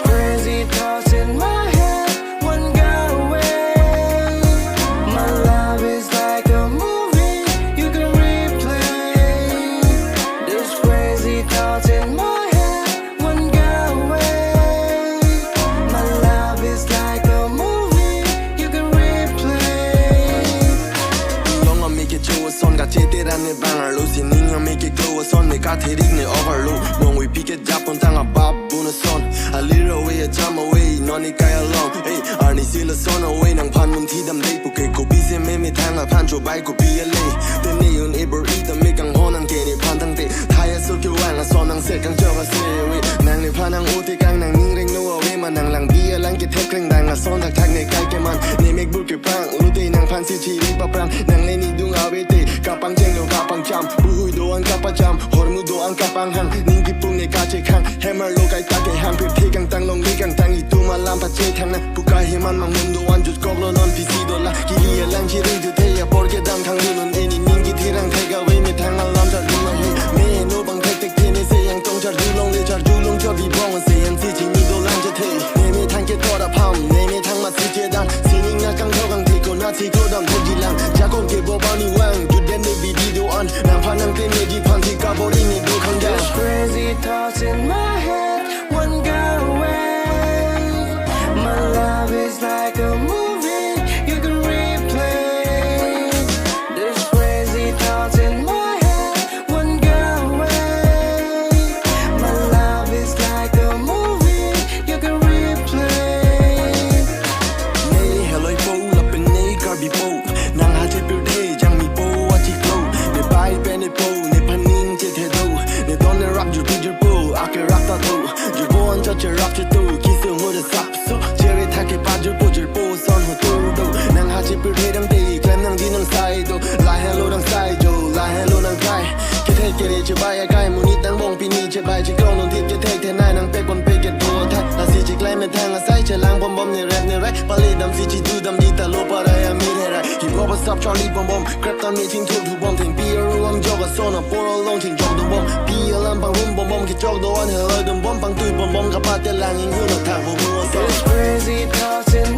crazy thoughts in my head won't go away. My love is like a movie you can replay. These crazy thoughts in my head won't go away. My love is like a movie you can replay. Long I make it to a song got it and the banger losing I make it go a song they got it in the overload. When we pick it up on tang a bob on a son a little way a jam away non nekai along hey arni seal a son away nang pan mun thi dam dei pu ke ko bi se me me thang a pan cho bai ko bi a lay the ne un ever eat the make ang hon ang ke ni pan tang te thai a so kyu wang a son nang se kang cho ga se we nang ni pan ang u ti kang nang ning ring no away man nang lang bi a lang ke thek kring dang a son tak thak ne kai ke man ne make bu ke pang lu te nang pan si chi ri pa prang nang le ni dung a we te ka pang cheng lo ka pang cham bu hui do ang ka pa cham hor mu do ang ka pang hang ning ki pung ne ka che khang hammer lo kai ta ke hang pi kang tang long li kang tang itu malam pace thang na bukai heman mang mundo wan jut kok lo non pc dola kili lang chi ring tu te ya porque dang khang lu non eni ning ki thirang thai ga we me thang alam jar lu long me no bang thek tek te ne se yang tong jar lu long le jar lu long jar bi bong se yang si chi ni do lang je the ne me thang ke to da pham ne me thang ma si je dan si ning na kang tho kang thi ko na thi ko dam thek ji lang ja kon ke bo ba ni wang jut den ne bi di do on nang phan nang te ne ji phan thi ka bo ri ni do khang ja Crazy thoughts in my head won't go away. My love is like a movie you can replay. These crazy thoughts in my head won't go away. My love is like a movie you can replay. Nay hello po up in nay KARBI po nang ha che pyu the jang mi po wa chi go ne bai pe ne po ne panin che the do ne don ne rap ju ju po ake rap ta do ju go on cha che rap che do ki so mo de sap so cherry ta ke pa ju po son ho do do nang ha che pyu the dang te klan nang di nang sai do la hello dang sai jo la hello nang kai ke the ke re che bai ya kai mu ni dang bong pi ni che bai che go non tip che the the nai nang pe kon pe ke do tha la si che klai me thang a sai che lang bom bom ne rap ne right pa le dam si chi du dam di ta lo pa ra ya mi ne right hip hop stop charlie bom bom crap ta me ting thu thu bom thing be a ru am jog a son a por long thing jog do bom be a lam bang rum bom bom ke jog do an he dum bom bang tu bom bom ka pa te lang in hu na thang ho mu so These crazy thoughts in